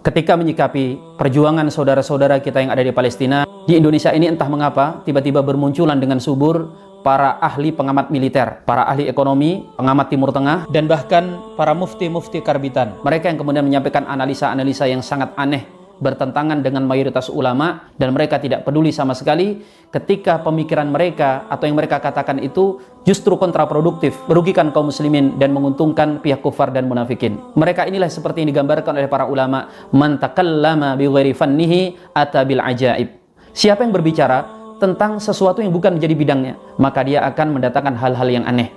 ketika menyikapi perjuangan saudara-saudara kita yang ada di Palestina, di Indonesia ini entah mengapa tiba-tiba bermunculan dengan subur para ahli pengamat militer, para ahli ekonomi, pengamat Timur Tengah, dan bahkan para mufti-mufti karbitan. Mereka yang kemudian menyampaikan analisa-analisa yang sangat aneh, bertentangan dengan mayoritas ulama, dan mereka tidak peduli sama sekali ketika pemikiran mereka atau yang mereka katakan itu justru kontraproduktif, merugikan kaum muslimin dan menguntungkan pihak kufar dan munafikin. Mereka inilah seperti yang digambarkan oleh para ulama, man takallama bi ghairi fannihi ata bil ajaib. Siapa yang berbicara tentang sesuatu yang bukan menjadi bidangnya, maka dia akan mendatangkan hal-hal yang aneh.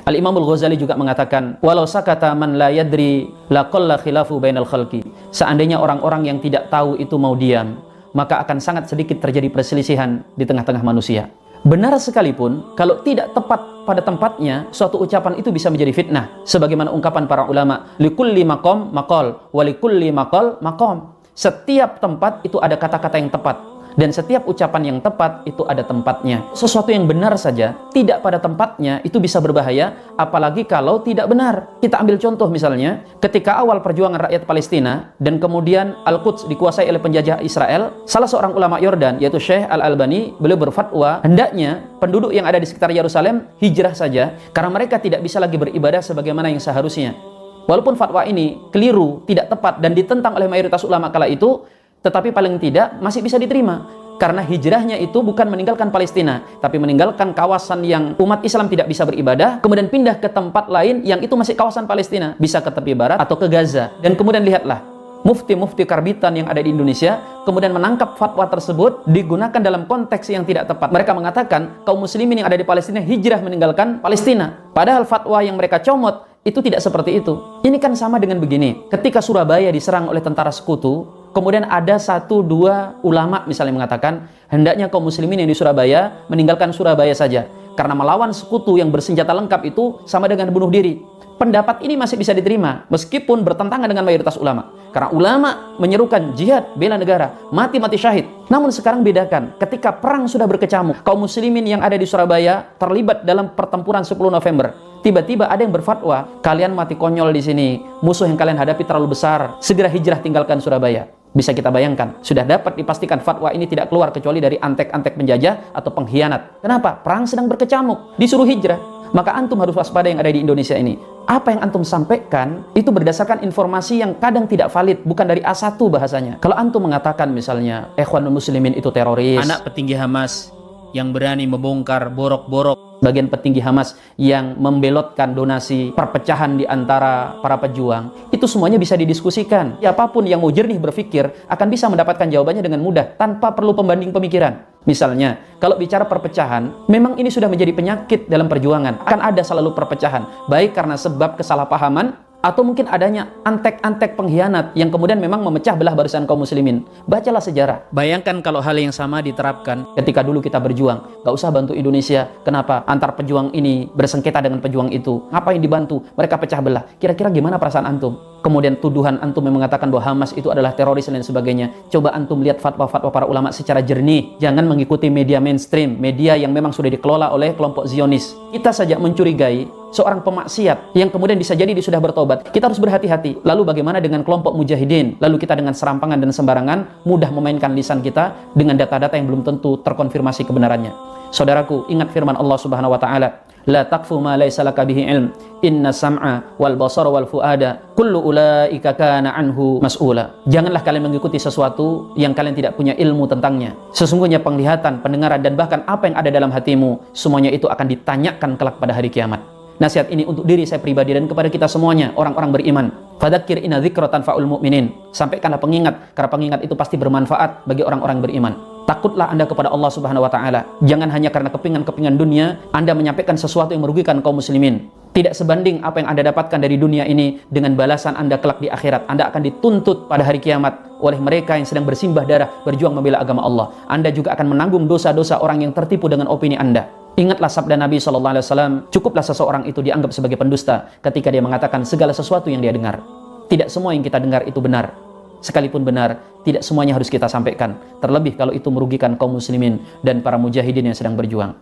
Al-Imam Al-Ghazali juga mengatakan, walau sakata man la yadri laqalla khilafu bainal khalqi. Seandainya orang-orang yang tidak tahu itu mau diam, maka akan sangat sedikit terjadi perselisihan di tengah-tengah manusia. Benar sekalipun, kalau tidak tepat pada tempatnya, suatu ucapan itu bisa menjadi fitnah. Sebagaimana ungkapan para ulama, likulli maqam maqal, wa likulli maqal maqam. Setiap tempat itu ada kata-kata yang tepat, dan setiap ucapan yang tepat itu ada tempatnya. Sesuatu yang benar saja tidak pada tempatnya itu bisa berbahaya, apalagi kalau tidak benar. Kita ambil contoh misalnya, ketika awal perjuangan rakyat Palestina dan kemudian Al-Quds dikuasai oleh penjajah Israel, salah seorang ulama Yordan yaitu Syekh Al-Albani, beliau berfatwa hendaknya penduduk yang ada di sekitar Yerusalem hijrah saja karena mereka tidak bisa lagi beribadah sebagaimana yang seharusnya. Walaupun fatwa ini keliru, tidak tepat dan ditentang oleh mayoritas ulama kala itu, tetapi paling tidak masih bisa diterima, karena hijrahnya itu bukan meninggalkan Palestina, tapi meninggalkan kawasan yang umat Islam tidak bisa beribadah, kemudian pindah ke tempat lain yang itu masih kawasan Palestina, bisa ke tepi barat atau ke Gaza. Dan kemudian lihatlah, mufti-mufti karbitan yang ada di Indonesia kemudian menangkap fatwa tersebut digunakan dalam konteks yang tidak tepat. Mereka mengatakan kaum muslimin yang ada di Palestina hijrah meninggalkan Palestina, padahal fatwa yang mereka comot itu tidak seperti itu. Ini kan sama dengan begini, ketika Surabaya diserang oleh tentara sekutu, kemudian ada 1-2 ulama misalnya mengatakan hendaknya kaum muslimin yang di Surabaya meninggalkan Surabaya saja, karena melawan sekutu yang bersenjata lengkap itu sama dengan bunuh diri. Pendapat ini masih bisa diterima meskipun bertentangan dengan mayoritas ulama, karena ulama menyerukan jihad, bela negara, mati-mati syahid. Namun sekarang bedakan, ketika perang sudah berkecamuk, kaum muslimin yang ada di Surabaya terlibat dalam pertempuran 10 November. Tiba-tiba ada yang berfatwa, kalian mati konyol di sini, musuh yang kalian hadapi terlalu besar, segera hijrah tinggalkan Surabaya. Bisa kita bayangkan, sudah dapat dipastikan fatwa ini tidak keluar kecuali dari antek-antek penjajah atau pengkhianat. Kenapa? Perang sedang berkecamuk, disuruh hijrah. Maka antum harus waspada yang ada di Indonesia ini. Apa yang antum sampaikan itu berdasarkan informasi yang kadang tidak valid, bukan dari A1 bahasanya. Kalau antum mengatakan misalnya Ikhwanul Muslimin itu teroris, anak petinggi Hamas yang berani membongkar borok-borok bagian petinggi Hamas yang membelotkan donasi perpecahan di antara para pejuang, itu semuanya bisa didiskusikan. Siapapun yang mau jernih berpikir akan bisa mendapatkan jawabannya dengan mudah tanpa perlu pembanding pemikiran. Misalnya, kalau bicara perpecahan, memang ini sudah menjadi penyakit dalam perjuangan. Akan ada selalu perpecahan, baik karena sebab kesalahpahaman atau mungkin adanya antek-antek pengkhianat yang kemudian memang memecah belah barisan kaum muslimin. Bacalah sejarah. Bayangkan kalau hal yang sama diterapkan ketika dulu kita berjuang. Gak usah bantu Indonesia. Kenapa? Antar pejuang ini bersengketa dengan pejuang itu. Ngapain dibantu? Mereka pecah belah. Kira-kira gimana perasaan antum? Kemudian tuduhan antum yang mengatakan bahwa Hamas itu adalah teroris dan sebagainya. Coba antum lihat fatwa-fatwa para ulama secara jernih. Jangan mengikuti media mainstream, media yang memang sudah dikelola oleh kelompok Zionis. Kita saja mencurigai seorang pemaksiat yang kemudian bisa jadi dia sudah bertobat. Kita harus berhati-hati. Lalu bagaimana dengan kelompok mujahidin? Lalu kita dengan serampangan dan sembarangan mudah memainkan lisan kita dengan data-data yang belum tentu terkonfirmasi kebenarannya. Saudaraku, ingat firman Allah Subhanahu wa taala, la taqfu ma laysa laka bihi ilm, inna sam'a wal basara wal fuada kullu ulaika kana anhu mas'ula. Janganlah kalian mengikuti sesuatu yang kalian tidak punya ilmu tentangnya. Sesungguhnya penglihatan, pendengaran dan bahkan apa yang ada dalam hatimu, semuanya itu akan ditanyakan kelak pada hari kiamat. Nasihat ini untuk diri saya pribadi dan kepada kita semuanya, orang-orang beriman. Fadzakir inna dzikra tanfa'ul mu'minin. Sampaikanlah pengingat, karena pengingat itu pasti bermanfaat bagi orang-orang beriman. Takutlah Anda kepada Allah Subhanahu wa taala. Jangan hanya karena kepingan-kepingan dunia Anda menyampaikan sesuatu yang merugikan kaum muslimin. Tidak sebanding apa yang Anda dapatkan dari dunia ini dengan balasan Anda kelak di akhirat. Anda akan dituntut pada hari kiamat oleh mereka yang sedang bersimbah darah berjuang membela agama Allah. Anda juga akan menanggung dosa-dosa orang yang tertipu dengan opini Anda. Ingatlah sabda Nabi SAW, cukuplah seseorang itu dianggap sebagai pendusta ketika dia mengatakan segala sesuatu yang dia dengar. Tidak semua yang kita dengar itu benar. Sekalipun benar, tidak semuanya harus kita sampaikan. Terlebih kalau itu merugikan kaum muslimin dan para mujahidin yang sedang berjuang.